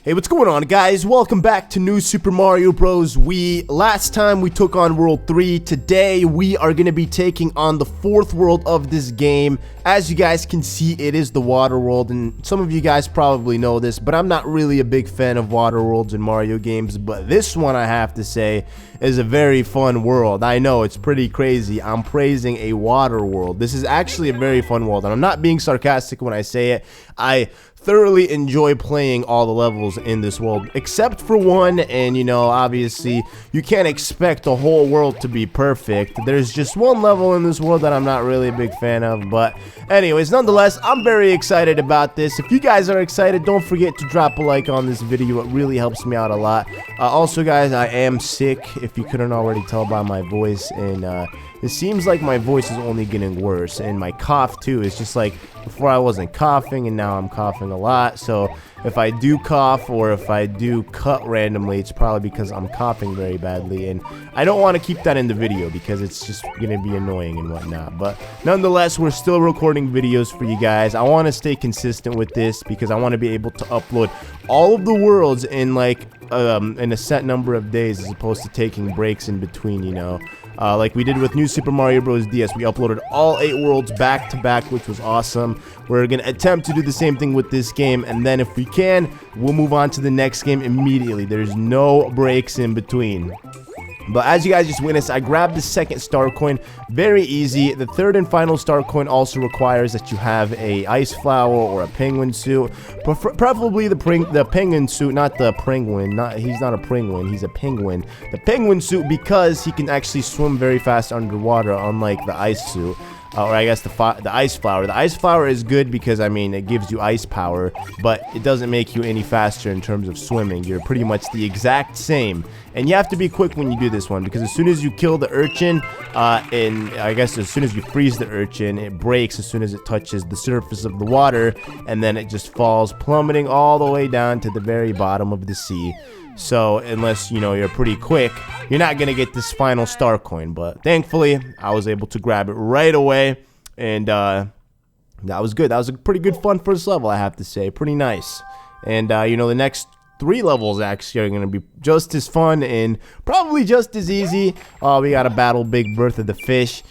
Hey, what's going on, guys? Welcome back to New Super Mario Bros. Wii. Last time we took on World 3. Today we are going to be taking on the fourth world of this game. As you guys can see, it is the water world, and some of you guys probably know this, but I'm not really a big fan of water worlds in Mario games. But this one, I have to say, is a very fun world. I know, it's pretty crazy. I'm praising a water world. This is actually a very fun world, and I'm not being sarcastic when I say it. I thoroughly enjoy playing all the levels in this world, except for one, and you know, obviously you can't expect the whole world to be perfect. There's just one level in this world that I'm not really a big fan of, but anyways, nonetheless, I'm very excited about this. If you guys are excited, don't forget to drop a like on this video. It really helps me out a lot. Also, guys, I am sick, if you couldn't already tell by my voice, and it seems like my voice is only getting worse, and my cough too. It's just like before I wasn't coughing, and now I'm coughing a lot. So if I do cough or if I do cut randomly, it's probably because I'm coughing very badly, and I don't want to keep that in the video because it's just gonna be annoying and whatnot. But nonetheless, we're still recording videos for you guys. I want to stay consistent with this because I want to be able to upload all of the worlds in like in a set number of days, as opposed to taking breaks in between, you know. Like we did with New Super Mario Bros. DS, we uploaded all 8 worlds back to back, which was awesome. We're gonna attempt to do the same thing with this game, and then if we can, we'll move on to the next game immediately. There's no breaks in between. But as you guys just witnessed, I grabbed the second star coin. Very easy. The third and final star coin also requires that you have a ice flower or a penguin suit. Preferably the penguin suit, not the penguin. He's not a penguin, he's a penguin. The penguin suit, because he can actually swim very fast underwater, unlike the ice suit. Or I guess the ice flower. The ice flower is good because, I mean, it gives you ice power, but it doesn't make you any faster in terms of swimming. You're pretty much the exact same. And you have to be quick when you do this one, because as soon as you kill the urchin, and I guess as soon as you freeze the urchin, it breaks as soon as it touches the surface of the water, and then it just falls plummeting all the way down to the very bottom of the sea. So unless, you know, you're pretty quick, you're not gonna get this final star coin. But thankfully, I was able to grab it right away, and that was good. That was a pretty good fun first level, I have to say. Pretty nice. And you know, the next 3 levels actually are gonna be just as fun and probably just as easy. We gotta battle Big Bertha the fish.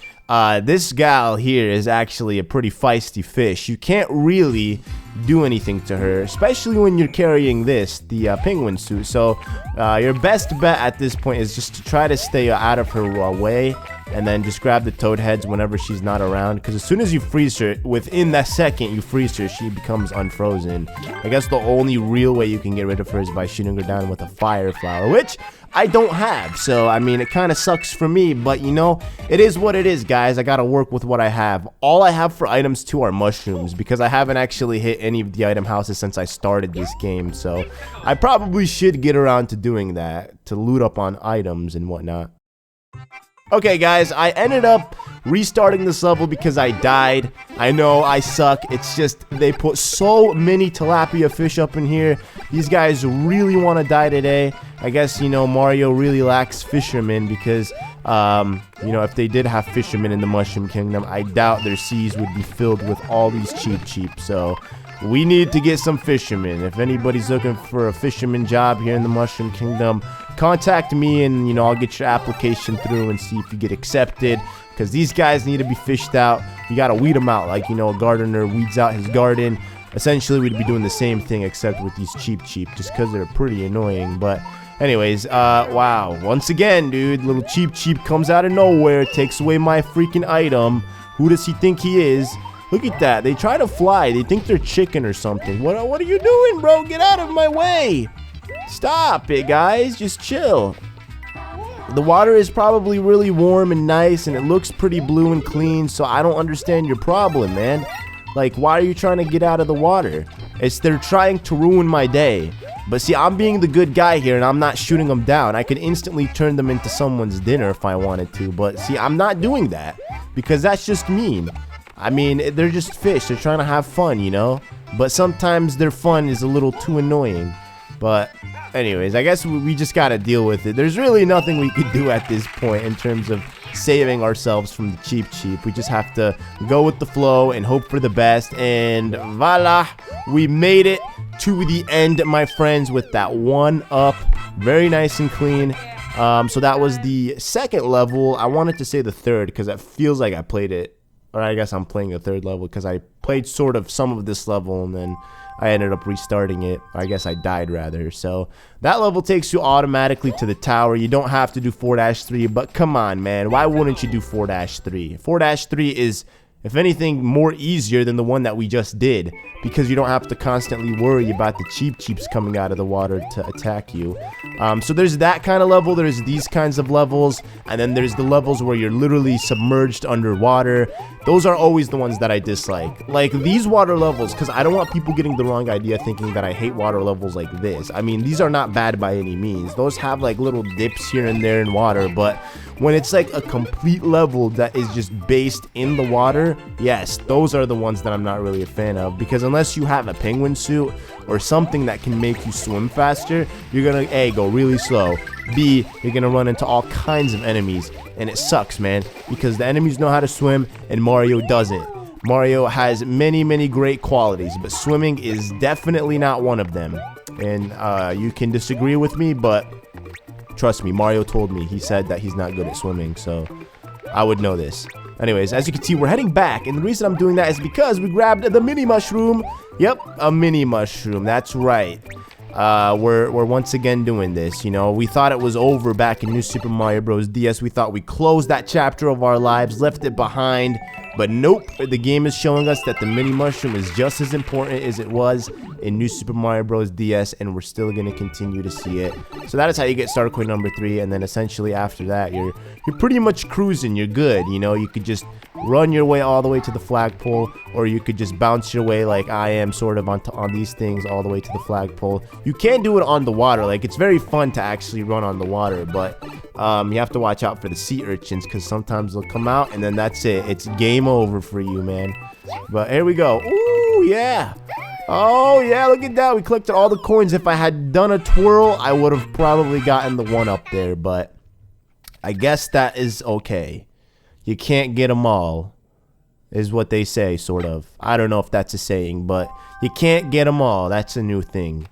This gal here is actually a pretty feisty fish. You can't really do anything to her, especially when you're carrying this, the penguin suit. So your best bet at this point is just to try to stay out of her way, and then just grab the toad heads whenever she's not around, because as soon as you freeze her, within that second you freeze her, she becomes unfrozen. I guess the only real way you can get rid of her is by shooting her down with a fire flower, which I don't have. So I mean, it kind of sucks for me, but you know, it is what it is, guys. I gotta work with what I have. All I have for items too are mushrooms, because I haven't actually hit any of the item houses since I started this game. So I probably should get around to doing that, to loot up on items and whatnot. Okay, guys, I ended up restarting this level because I died. I know, I suck. It's just they put so many tilapia fish up in here. These guys really want to die today. I guess, you know, Mario really lacks fishermen because, you know, if they did have fishermen in the Mushroom Kingdom, I doubt their seas would be filled with all these cheap. So we need to get some fishermen. If anybody's looking for a fisherman job here in the Mushroom Kingdom, contact me, and you know, I'll get your application through and see if you get accepted, because these guys need to be fished out. You gotta weed them out, like, you know, a gardener weeds out his garden. Essentially, we'd be doing the same thing except with these cheap, just because they're pretty annoying. But anyways, wow, once again, dude, little cheap comes out of nowhere, takes away my freaking item. Who does he think he is? Look at that. They try to fly. They think they're chicken or something. What are you doing, bro? Get out of my way. Stop it, guys. Just chill. The water is probably really warm and nice, and it looks pretty blue and clean, so I don't understand your problem, man. Like, why are you trying to get out of the water? They're trying to ruin my day. But see, I'm being the good guy here, and I'm not shooting them down. I could instantly turn them into someone's dinner if I wanted to. But see, I'm not doing that, because that's just mean. I mean, they're just fish. They're trying to have fun, you know? But sometimes their fun is a little too annoying. But anyways, I guess we just gotta deal with it. There's really nothing we could do at this point in terms of saving ourselves from the cheap. We just have to go with the flow and hope for the best. And voila, we made it to the end, my friends, with that one up. Very nice and clean. So that was the second level. I wanted to say the third because it feels like I played it, or I guess I'm playing a third level because I played sort of some of this level and then I ended up restarting it. I guess I died rather. So that level takes you automatically to the tower. You don't have to do 4-3, but come on, man. Why wouldn't you do 4-3? 4-3 is, if anything, more easier than the one that we just did because you don't have to constantly worry about the cheeps coming out of the water to attack you. So there's that kind of level, there's these kinds of levels, and then there's the levels where you're literally submerged underwater. Those are always the ones that I dislike. Like these water levels, because I don't want people getting the wrong idea thinking that I hate water levels like this. I mean, these are not bad by any means. Those have like little dips here and there in water, but when it's like a complete level that is just based in the water, yes, those are the ones that I'm not really a fan of, because unless you have a penguin suit or something that can make you swim faster, you're gonna A, go really slow, B, you're gonna run into all kinds of enemies, and it sucks, man, because the enemies know how to swim and Mario doesn't. Mario has many great qualities, but swimming is definitely not one of them. And you can disagree with me, but trust me, Mario told me. He said that he's not good at swimming, so I would know this. Anyways, as you can see, we're heading back, and the reason I'm doing that is because we grabbed the mini mushroom. Yep, a mini mushroom. That's right. We're once again doing this. You know, we thought it was over back in New Super Mario Bros. DS. We thought we closed that chapter of our lives, left it behind. But nope, the game is showing us that the mini mushroom is just as important as it was in New Super Mario Bros. DS, and we're still going to continue to see it. So that is how you get star coin number 3, and then essentially after that, you're pretty much cruising. You're good. You know, you could just run your way all the way to the flagpole, or you could just bounce your way like I am sort of on these things all the way to the flagpole. You can do it on the water. Like, it's very fun to actually run on the water, but you have to watch out for the sea urchins because sometimes they'll come out and then that's it. It's game over for you, man. But here we go. Ooh, yeah. Oh, yeah, look at that. We collected all the coins. If I had done a twirl, I would have probably gotten the one up there, but I guess that is okay. You can't get them all, is what they say, sort of. I don't know if that's a saying, but you can't get them all. That's a new thing.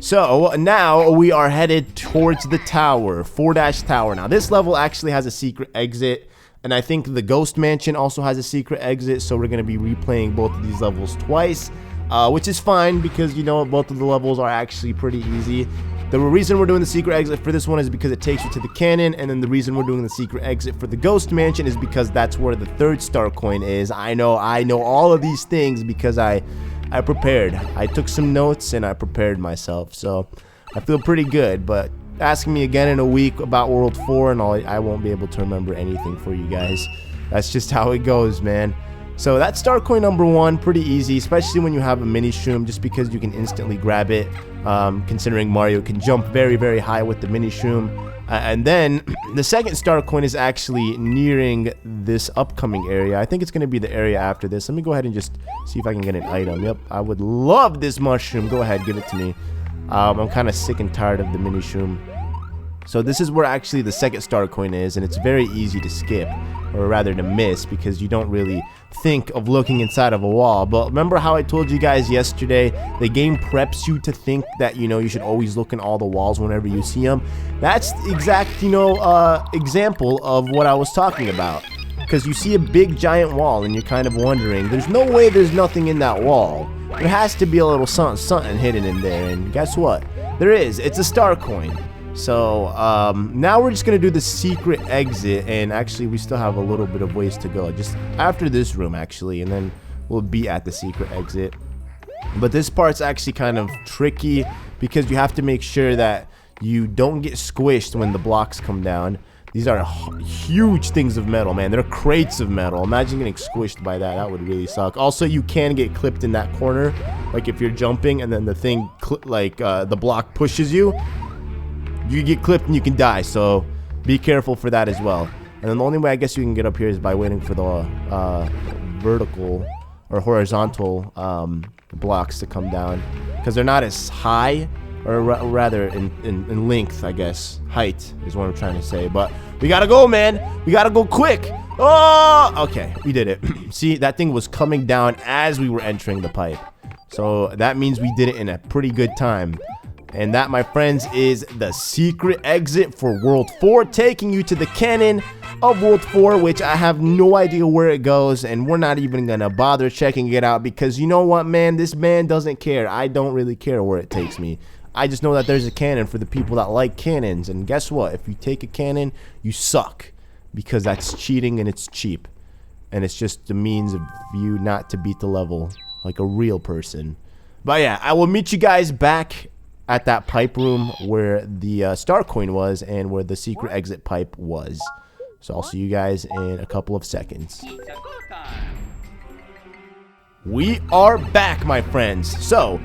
So now we are headed towards the tower, 4-tower. Now this level actually has a secret exit, and I think the Ghost Mansion also has a secret exit, so we're going to be replaying both of these levels twice, which is fine because, you know, both of the levels are actually pretty easy. The reason we're doing the secret exit for this one is because it takes you to the cannon, and then the reason we're doing the secret exit for the Ghost Mansion is because that's where the 3rd star coin is. I know all of these things because I prepared. I took some notes and I prepared myself, so I feel pretty good. But ask me again in a week about World 4 and I won't be able to remember anything for you guys. That's just how it goes, man. So that's star coin number 1, pretty easy, especially when you have a mini shroom, just because you can instantly grab it, considering Mario can jump very high with the mini shroom. And then the 2nd star coin is actually nearing this upcoming area. I think it's going to be the area after this. Let me go ahead and just see if I can get an item. Yep, I would love this mushroom. Go ahead, give it to me. I'm kind of sick and tired of the mini shroom. So this is where actually the 2nd star coin is, and it's very easy to skip, or rather to miss, because you don't really think of looking inside of a wall. But remember how I told you guys yesterday, the game preps you to think that, you know, you should always look in all the walls whenever you see them. That's the exact, you know, example of what I was talking about. Because you see a big giant wall and you're kind of wondering, there's no way there's nothing in that wall. There has to be a little something hidden in there, and guess what? There is. It's a star coin. So now we're just gonna do the secret exit, and actually we still have a little bit of ways to go, just after this room actually, and then we'll be at the secret exit. But this part's actually kind of tricky because you have to make sure that you don't get squished when the blocks come down. These are huge things of metal, man. They're crates of metal. Imagine getting squished by that. That would really suck. Also, you can get clipped in that corner, like if you're jumping and then the thing the block pushes you. You get clipped and you can die, so be careful for that as well. And then the only way I guess you can get up here is by waiting for the vertical or horizontal blocks to come down, because they're not as high or rather in length, I guess. Height is what I'm trying to say. But we gotta go, man. We gotta go quick. Oh, okay, we did it. See, that thing was coming down as we were entering the pipe. So that means we did it in a pretty good time. And that, my friends, is the secret exit for World 4, taking you to the cannon of World 4, which I have no idea where it goes, and we're not even gonna bother checking it out because you know what, man? This man doesn't care. I don't really care where it takes me. I just know that there's a cannon for the people that like cannons, and guess what? If you take a cannon, you suck because that's cheating and it's cheap, and it's just a means of you not to beat the level like a real person. But yeah, I will meet you guys back at that pipe room where the star coin was and where the secret exit pipe was. So I'll see you guys in a couple of seconds. We are back, my friends. So,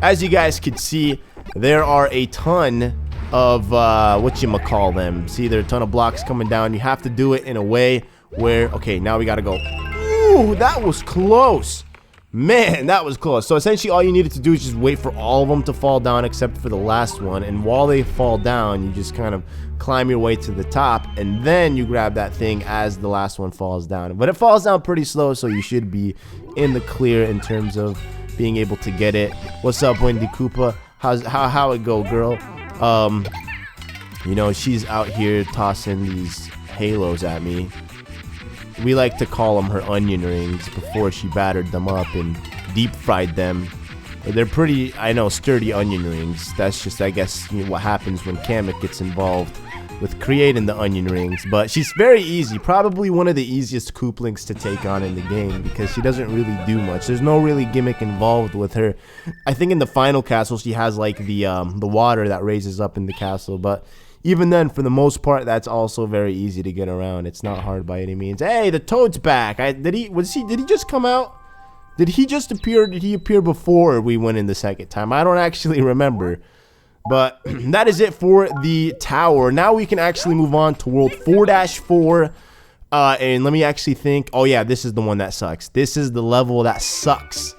as you guys can see, there are a ton of, whatchamacall them. See, there are a ton of blocks coming down. You have to do it in a way where, okay, now we gotta go. Ooh, that was close. Man, that was close. So essentially all you needed to do is just wait for all of them to fall down except for the last one. And while they fall down, you just kind of climb your way to the top. And then you grab that thing as the last one falls down. But it falls down pretty slow, so you should be in the clear in terms of being able to get it. What's up, Wendy Koopa? How it go, girl? You know, she's out here tossing these halos at me. We like to call them her onion rings before she battered them up and deep fried them. They're pretty, I know, sturdy onion rings. That's just, I guess, you know, what happens when Kamek gets involved with creating the onion rings. But she's very easy, probably one of the easiest Kooplings to take on in the game because she doesn't really do much. There's no really gimmick involved with her. I think in the final castle she has like the water that raises up in the castle, but even then, for the most part, that's also very easy to get around. It's not hard by any means. Hey, the Toad's back. Did he just come out? Did he just appear? Did he appear before we went in the second time? I don't actually remember. But that is it for the tower. Now we can actually move on to World 4-4. And let me actually think. Oh yeah, this is the one that sucks. This is the level that sucks.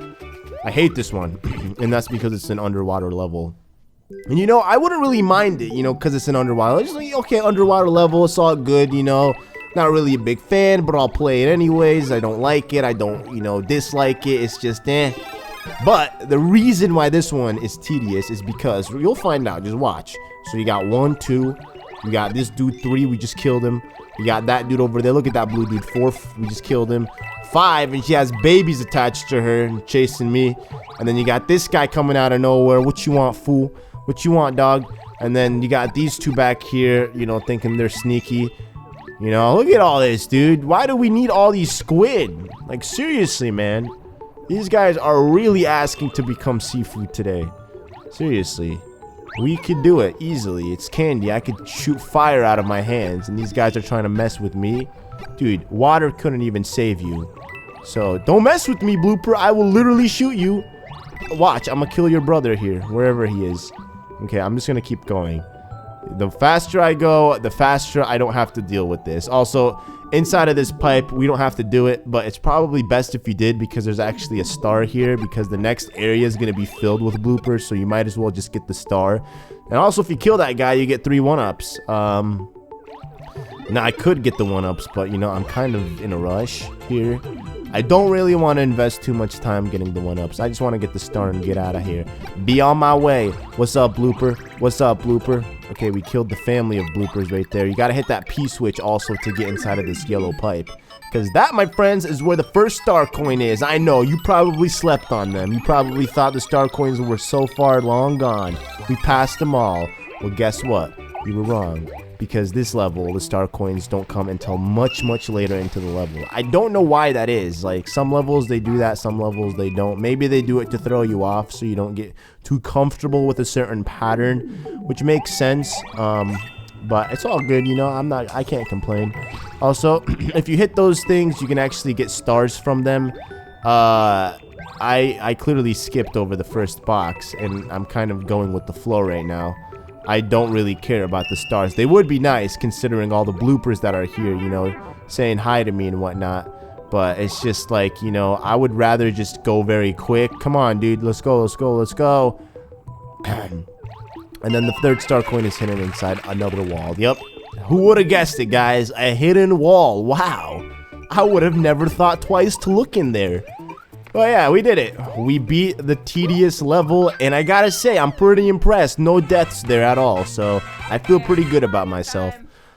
I hate this one. And that's because it's an underwater level. And you know, I wouldn't really mind it, you know, because it's an underwater. It's like, okay, underwater level, it's all good, you know. Not really a big fan, but I'll play it anyways. I don't like it. I don't, you know, dislike it. It's just eh. But the reason why this one is tedious is because you'll find out. Just watch. So you got 1, 2. You got this dude 3. We just killed him. You got that dude over there. Look at that blue dude 4. We just killed him. 5, and she has babies attached to her and chasing me. And then you got this guy coming out of nowhere. What you want, fool? What you want, dog? And then you got these two back here, you know, thinking they're sneaky. You know, look at all this, dude. Why do we need all these squid? Like, seriously, man. These guys are really asking to become seafood today. Seriously. We could do it easily. It's candy. I could shoot fire out of my hands, and these guys are trying to mess with me. Dude, water couldn't even save you. So, don't mess with me, Blooper. I will literally shoot you. Watch, I'm gonna kill your brother here, wherever he is. Okay, I'm just gonna keep going. The faster I go, the faster I don't have to deal with this. Also, inside of this pipe, we don't have to do it, but it's probably best if you did because there's actually a star here because the next area is gonna be filled with bloopers, so you might as well just get the star. And also, if you kill that guy, you get 3 1-ups. Now, I could get the 1-ups, but, you know, I'm kind of in a rush here. I don't really want to invest too much time getting the 1-ups. I just want to get the star and get out of here. Be on my way. What's up, Blooper? What's up, Blooper? Okay, we killed the family of bloopers right there. You got to hit that P switch also to get inside of this yellow pipe. Because that, my friends, is where the first star coin is. I know, you probably slept on them. You probably thought the star coins were so far long gone. We passed them all. Well, guess what? You were wrong. Because this level, the star coins don't come until much, much later into the level. I don't know why that is. Like, some levels they do that, some levels they don't. Maybe they do it to throw you off so you don't get too comfortable with a certain pattern, which makes sense. But it's all good, you know. I can't complain. Also, if you hit those things, you can actually get stars from them. I clearly skipped over the first box, and I'm kind of going with the flow right now. I don't really care about the stars. They would be nice considering all the bloopers that are here, you know, saying hi to me and whatnot. But it's just like, you know, I would rather just go very quick. Come on, dude. Let's go, let's go, let's go. And then the third star coin is hidden inside another wall. Yep. Who would have guessed it, guys? A hidden wall. Wow. I would have never thought twice to look in there. But yeah, we did it. We beat the tedious level, and I gotta say, I'm pretty impressed. No deaths there at all, so I feel pretty good about myself.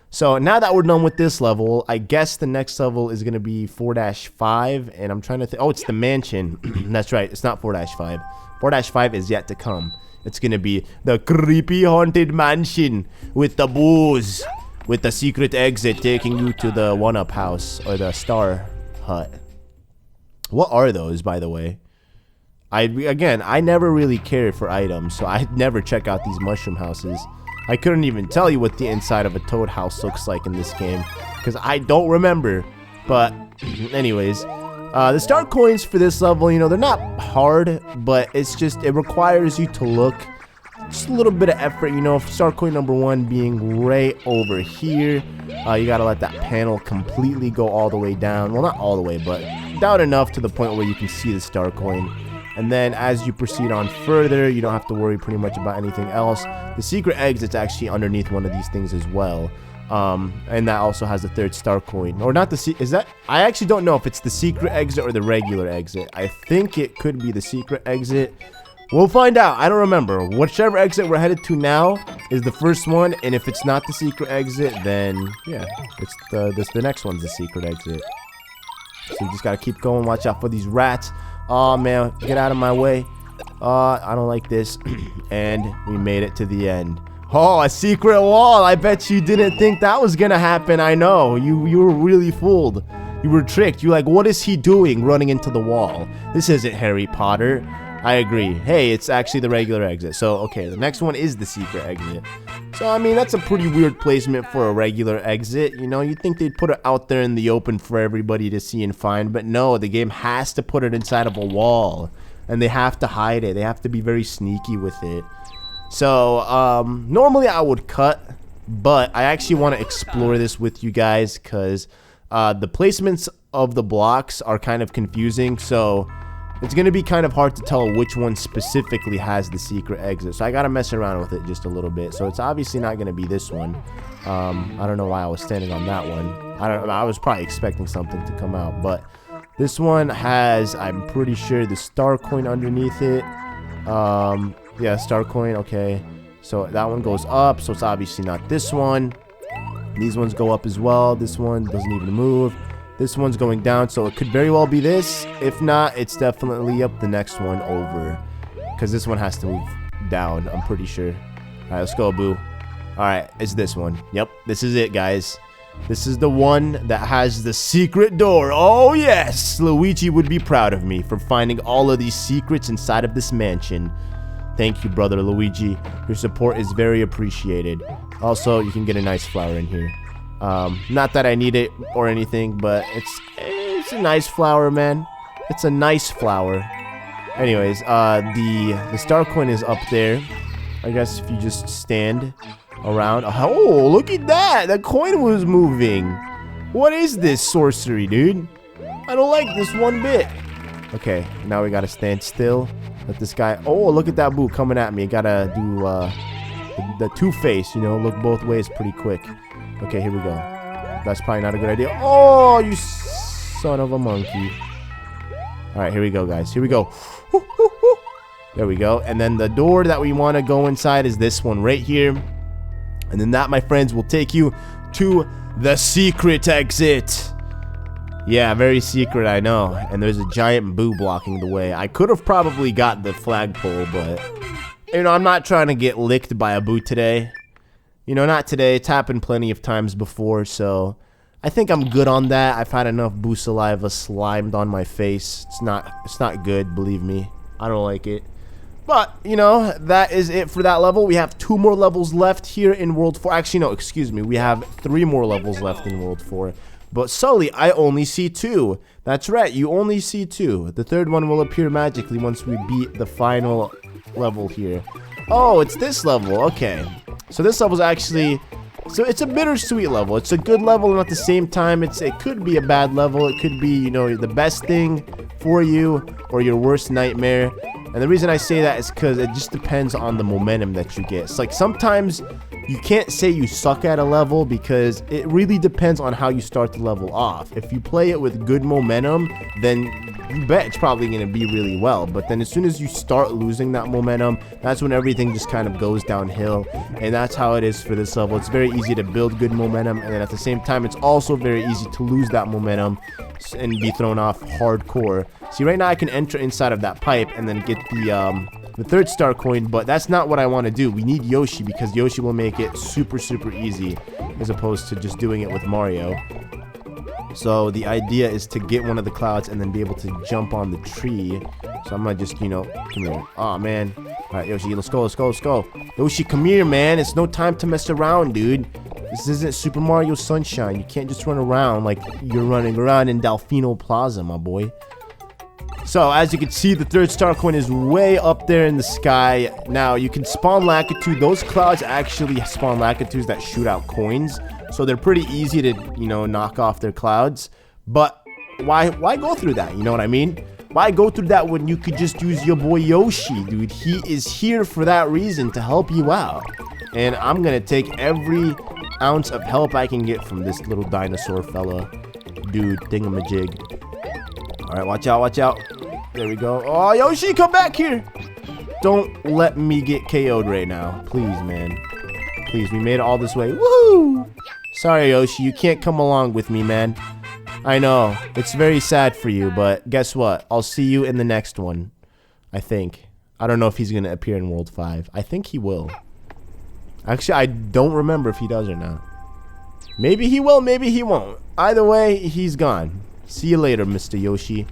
So now that we're done with this level, I guess the next level is gonna be 4-5, and I'm trying to think. Oh, it's the mansion. That's right, it's not 4-5. 4-5 is yet to come. It's gonna be the creepy haunted mansion with the booze, with the secret exit taking you to the one-up house or the star hut. What are those, by the way? I never really cared for items, so I never check out these mushroom houses. I couldn't even tell you what the inside of a toad house looks like in this game, because I don't remember. But anyways, the star coins for this level, you know, they're not hard, but it's just, it requires you to look. Just a little bit of effort, you know. Star coin number 1 being right over here. You gotta let that panel completely go all the way down. Well, not all the way, but down enough to the point where you can see the star coin. And then as you proceed on further, you don't have to worry pretty much about anything else. The secret exit's actually underneath one of these things as well. And that also has the third star coin. Or not the is that? I actually don't know if it's the secret exit or the regular exit. I think it could be the secret exit. We'll find out. I don't remember. Whichever exit we're headed to now is the first one, and if it's not the secret exit, then yeah, it's the next one's the secret exit. So you just gotta keep going. Watch out for these rats. Oh man, get out of my way. I don't like this. And we made it to the end. Oh, a secret wall. I bet you didn't think that was gonna happen. I know. You were really fooled. You were tricked. You're like, what is he doing running into the wall? This isn't Harry Potter. I agree. Hey, it's actually the regular exit. So, okay, the next one is the secret exit. So, I mean, that's a pretty weird placement for a regular exit. You know, you'd think they'd put it out there in the open for everybody to see and find. But no, the game has to put it inside of a wall. And they have to hide it. They have to be very sneaky with it. So, normally I would cut. But I actually want to explore this with you guys. Because the placements of the blocks are kind of confusing. So it's going to be kind of hard to tell which one specifically has the secret exit. So I got to mess around with it just a little bit. So it's obviously not going to be this one. I don't know why I was standing on that one. I was probably expecting something to come out. But this one has, I'm pretty sure, the star coin underneath it. Yeah, star coin. Okay. So that one goes up. So it's obviously not this one. These ones go up as well. This one doesn't even move. This one's going down, so it could very well be this. If not, it's definitely up the next one over. Because this one has to move down, I'm pretty sure. Alright, let's go, Boo. Alright, it's this one. Yep, this is it, guys. This is the one that has the secret door. Oh, yes! Luigi would be proud of me for finding all of these secrets inside of this mansion. Thank you, brother Luigi. Your support is very appreciated. Also, you can get a nice flower in here. Not that I need it or anything, but it's a nice flower, man. It's a nice flower. Anyways, the star coin is up there. I guess if you just stand around. Oh, look at that! The coin was moving. What is this sorcery, dude? I don't like this one bit. Okay, now we gotta stand still. Let this guy. Oh, look at that Boo coming at me. Gotta do the two-face. You know, look both ways pretty quick. Okay, here we go. That's probably not a good idea. Oh, you son of a monkey. Alright, here we go, guys. Here we go. There we go. And then the door that we want to go inside is this one right here. And then that, my friends, will take you to the secret exit. Yeah, very secret, I know. And there's a giant Boo blocking the way. I could have probably got the flagpole, but you know, I'm not trying to get licked by a Boo today. You know, not today. It's happened plenty of times before, so I think I'm good on that. I've had enough Boo saliva slimed on my face. It's not good, believe me. I don't like it. But, you know, that is it for that level. We have 2 more levels left here in World 4. Actually, no, excuse me. We have 3 more levels left in World 4. But Sully, I only see 2. That's right, you only see 2. The third one will appear magically once we beat the final level here. Oh, it's this level. Okay. So this level's actually, so it's a bittersweet level. It's a good level, and at the same time, it could be a bad level. It could be, you know, the best thing for you or your worst nightmare. And the reason I say that is because it just depends on the momentum that you get. It's like sometimes you can't say you suck at a level because it really depends on how you start the level off. If you play it with good momentum, then you bet it's probably going to be really well. But then as soon as you start losing that momentum, that's when everything just kind of goes downhill. And that's how it is for this level. It's very easy to build good momentum, and then at the same time, it's also very easy to lose that momentum and be thrown off hardcore. See, right now I can enter inside of that pipe and then get the third star coin, but that's not what I want to do. We need Yoshi because Yoshi will make it super easy as opposed to just doing it with Mario. So the idea is to get one of the clouds and then be able to jump on the tree. So I'm gonna just, you know, come here. Oh man. Alright, Yoshi, let's go. Yoshi, come here, man. It's no time to mess around, dude. This isn't Super Mario Sunshine. You can't just run around like you're running around in Delfino Plaza, my boy. So, as you can see, the third star coin is way up there in the sky. Now, you can spawn Lakitu. Those clouds actually spawn Lakitus that shoot out coins. So, they're pretty easy to, you know, knock off their clouds. But, why go through that? You know what I mean? Why go through that when you could just use your boy Yoshi, dude? He is here for that reason, to help you out. And I'm going to take every ounce of help I can get from this little dinosaur fella. Dude, thingamajig. Alright, watch out. There we go. Oh, Yoshi, come back here. Don't let me get KO'd right now. Please, man. Please, we made it all this way. Woohoo! Sorry, Yoshi, you can't come along with me, man. I know. It's very sad for you, but guess what? I'll see you in the next one. I think. I don't know if he's going to appear in World 5. I think he will. Actually, I don't remember if he does or not. Maybe he will, maybe he won't. Either way, he's gone. See you later, Mr. Yoshi.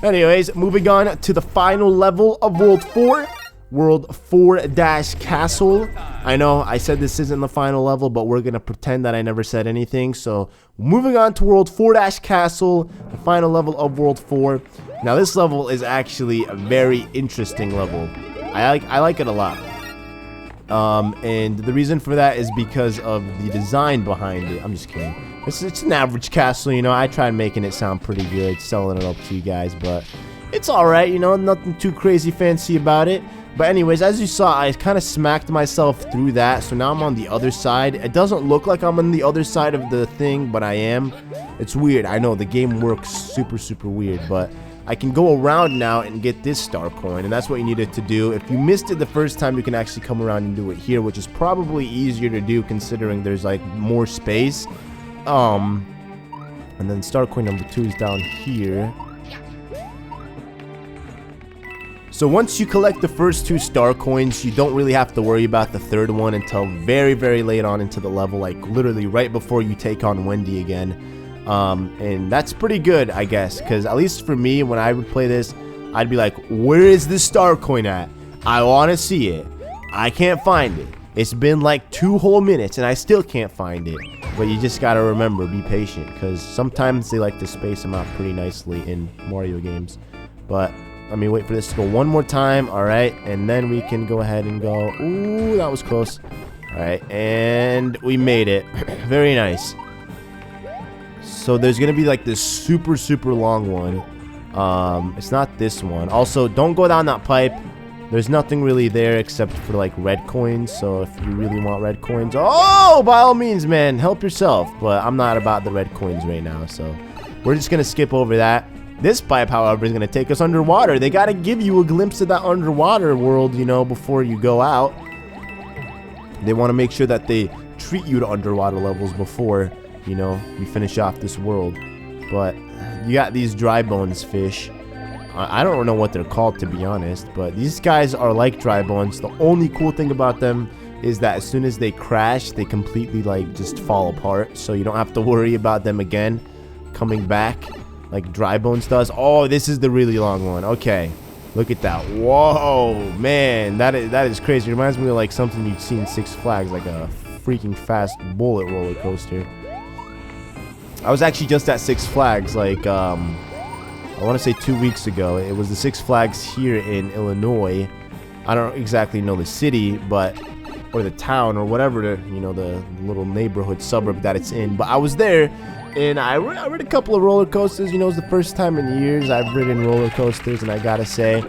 Anyways, moving on to the final level of World 4. World 4-Castle. I know I said this isn't the final level, but we're going to pretend that I never said anything. So, moving on to World 4-Castle, the final level of World 4. Now, this level is actually a very interesting level. I like it a lot. And the reason for that is because of the design behind it. I'm just kidding. It's an average castle, you know. I tried making it sound pretty good, selling it up to you guys, but it's alright, you know, nothing too crazy fancy about it. But anyways, as you saw, I kind of smacked myself through that, so now I'm on the other side. It doesn't look like I'm on the other side of the thing, but I am. It's weird, I know, the game works super weird, but I can go around now and get this star coin, and that's what you needed to do. If you missed it the first time, you can actually come around and do it here, which is probably easier to do considering there's like more space. And then star coin number 2 is down here. So once you collect the first 2 star coins, you don't really have to worry about the third one until very late on into the level, like literally right before you take on Wendy again. And that's pretty good, I guess, because at least for me, when I would play this, I'd be like, where is this star coin at? I want to see it. I can't find it. It's been like 2 whole minutes and I still can't find it. But you just gotta remember, be patient, because sometimes they like to space them out pretty nicely in Mario games. But let me wait for this to go one more time. Alright, and then we can go ahead and go. Ooh, that was close. Alright, and we made it. Very nice. So there's gonna be like this super long one. It's not this one. Also, don't go down that pipe. There's nothing really there except for like red coins. So if you really want red coins, oh, by all means, man, help yourself. But I'm not about the red coins right now, so we're just gonna skip over that. This pipe, however, is gonna take us underwater. They gotta give you a glimpse of that underwater world, you know, before you go out. They want to make sure that they treat you to underwater levels before, you know, you finish off this world. But you got these dry bones fish. I don't know what they're called, to be honest, but these guys are like dry bones. The only cool thing about them is that as soon as they crash, they completely like just fall apart, so you don't have to worry about them again coming back like dry bones does. Oh, this is the really long one. Okay, look at that. Whoa, man, that is crazy. It reminds me of like something you'd see in Six Flags, like a freaking fast bullet roller coaster. I was actually just at Six Flags like I want to say 2 weeks ago. It was the Six Flags here in Illinois. I don't exactly know the city, but or the town or whatever, you know, the little neighborhood suburb that it's in. But I was there, and I rode a couple of roller coasters. You know, it was the first time in years I've ridden roller coasters, and I gotta say,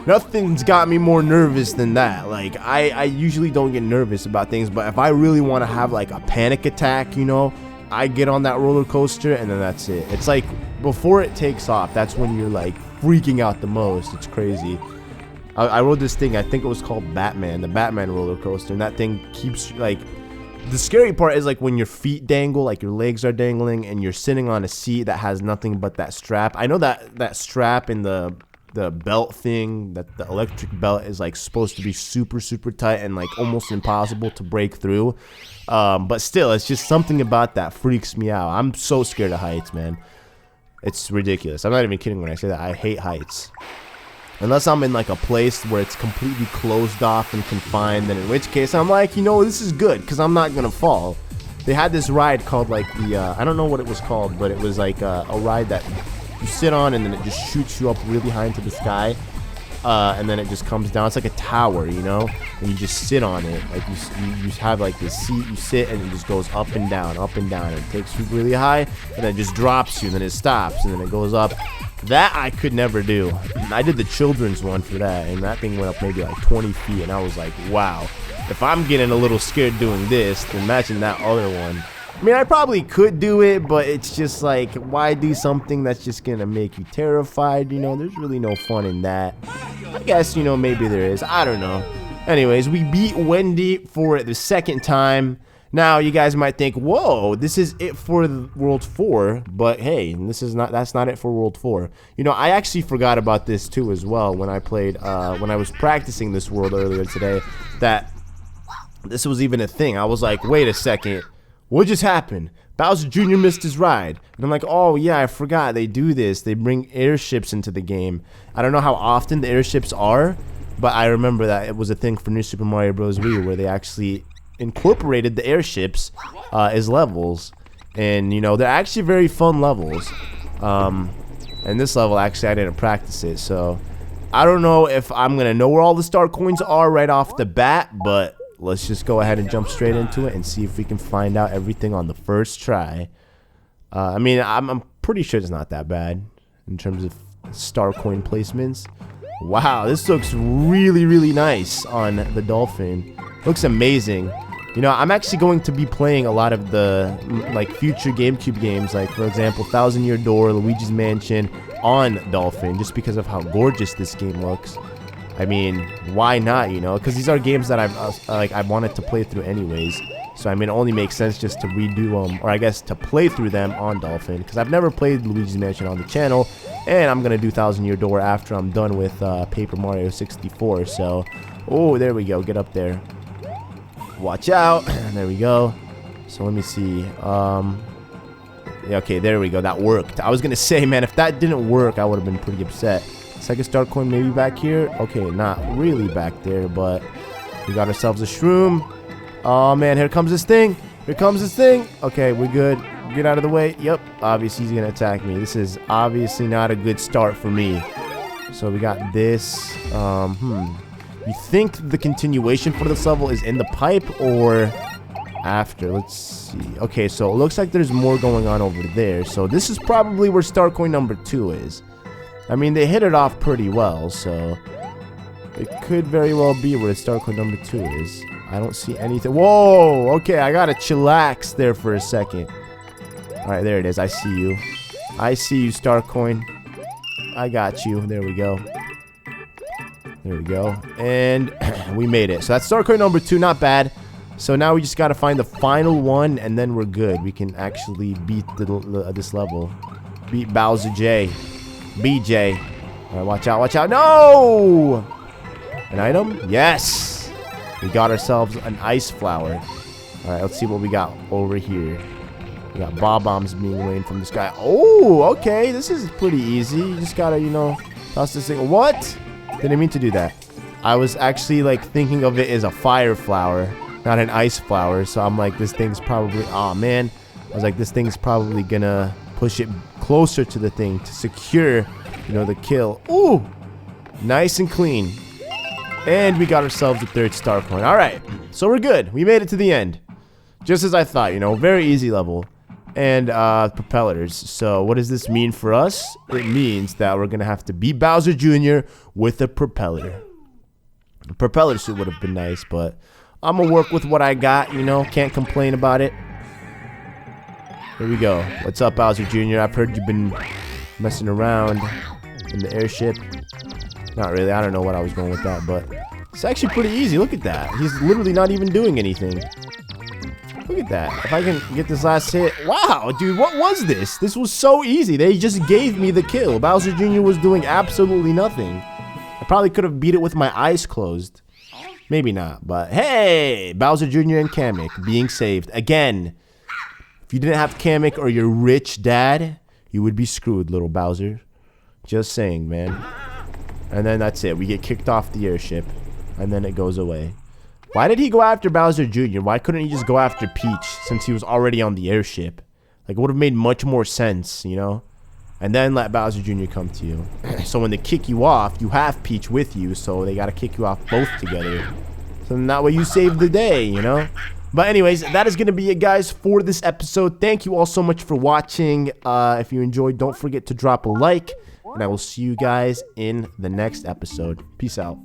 Nothing's got me more nervous than that. Like, I usually don't get nervous about things, but if I really want to have like a panic attack, you know, I get on that roller coaster and then that's it. It's like before it takes off, that's when you're like freaking out the most. It's crazy. I rode this thing, I think it was called Batman, the Batman roller coaster, and that thing keeps, like, the scary part is like when your feet dangle, like your legs are dangling, and you're sitting on a seat that has nothing but that strap. I know that strap in the belt thing, that the electric belt is like supposed to be super tight and like almost impossible to break through. But still, it's just something about that freaks me out. I'm so scared of heights, man. It's ridiculous. I'm not even kidding when I say that. I hate heights. Unless I'm in like a place where it's completely closed off and confined, then in which case I'm like, you know, this is good because I'm not gonna fall. They had this ride called like the I don't know what it was called, but it was like a ride that you sit on and then it just shoots you up really high into the sky, and then it just comes down. It's like a tower, you know, and you just sit on it. Like you have like this seat, you sit and it just goes up and down, and it takes you really high and then it just drops you, and then it stops and then it goes up. That I could never do. I did the children's one for that, and that thing went up maybe like 20 feet, and I was like, wow, if I'm getting a little scared doing this, then imagine that other one. I mean, I probably could do it, but it's just like, why do something that's just gonna make you terrified? You know, there's really no fun in that. I guess, you know, maybe there is. I don't know. Anyways, we beat Wendy for the second time. Now, you guys might think, whoa, this is it for World 4, but hey, that's not it for World 4. You know, I actually forgot about this too as well when I played, when I was practicing this world earlier today, that this was even a thing. I was like, wait a second, what just happened? Bowser Jr. missed his ride. And I'm like, oh yeah, I forgot they do this. They bring airships into the game. I don't know how often the airships are, but I remember that it was a thing for New Super Mario Bros. Wii where they actually incorporated the airships as levels, and you know, they're actually very fun levels. And this level, actually, I didn't practice it, so I don't know if I'm gonna know where all the star coins are right off the bat, but let's just go ahead and jump straight into it and see if we can find out everything on the first try. I mean, I'm pretty sure it's not that bad in terms of star coin placements. Wow, this looks really nice on the Dolphin. Looks amazing. You know, I'm actually going to be playing a lot of the like future GameCube games, like for example, Thousand Year Door, Luigi's Mansion on Dolphin, just because of how gorgeous this game looks. I mean, why not? You know, because these are games that I've wanted to play through anyways. So I mean, it only makes sense just to redo them, or I guess to play through them on Dolphin, because I've never played Luigi's Mansion on the channel, and I'm gonna do Thousand Year Door after I'm done with Paper Mario 64. So, oh, there we go. Get up there. Watch out. There we go. So let me see. Yeah, okay, there we go. That worked. I was gonna say, man, if that didn't work, I would have been pretty upset. Second star coin maybe back here. Okay, not really back there, but we got ourselves a shroom. Oh man, here comes this thing. Here comes this thing. Okay, we're good. Get out of the way. Yep, obviously he's gonna attack me. This is obviously not a good start for me. So we got this. You think the continuation for this level is in the pipe or after? Let's see. Okay, so it looks like there's more going on over there. So this is probably where star coin number 2 is. I mean, they hit it off pretty well, so it could very well be where star coin number 2 is. I don't see anything. Whoa! Okay, I gotta chillax there for a second. Alright, there it is. I see you. I see you, star coin. I got you. There we go. There we go. And we made it. So that's star coin number 2. Not bad. So now we just got to find the final one, and then we're good. We can actually beat this level. Beat Bowser J. BJ. Alright, watch out. Watch out. No! An item? Yes! We got ourselves an ice flower. Alright, let's see what we got over here. We got bob-bombs being rained from the sky. Oh, okay. This is pretty easy. You just got to, you know, toss this thing. What? Didn't mean to do that. I was actually like thinking of it as a fire flower, not an ice flower. So I'm like, this thing's probably, oh man. I was like, this thing's probably gonna push it closer to the thing to secure, you know, the kill. Ooh, nice and clean. And we got ourselves a 3rd star coin. All right, so we're good. We made it to the end. Just as I thought, you know, very easy level. and propellers. So what does this mean for us? It means that we're gonna have to beat Bowser Jr. with a propeller. A propeller suit would have been nice, but I'm gonna work with what I got, you know, can't complain about it. Here we go. What's up, Bowser Jr.? I've heard you've been messing around in the airship. Not really, I don't know what I was going with that, but it's actually pretty easy. Look at that. He's literally not even doing anything. Look at that. If I can get this last hit. Wow, dude, what was this? This was so easy. They just gave me the kill. Bowser Jr. was doing absolutely nothing. I probably could have beat it with my eyes closed. Maybe not, but hey, Bowser Jr. and Kamek being saved. Again, if you didn't have Kamek or your rich dad, you would be screwed, little Bowser. Just saying, man. And then that's it. We get kicked off the airship, and then it goes away. Why did he go after Bowser Jr.? Why couldn't he just go after Peach since he was already on the airship? Like, it would have made much more sense, you know? And then let Bowser Jr. come to you. So when they kick you off, you have Peach with you, so they gotta kick you off both together. So then that way you save the day, you know? But anyways, that is gonna be it, guys, for this episode. Thank you all so much for watching. If you enjoyed, don't forget to drop a like, and I will see you guys in the next episode. Peace out.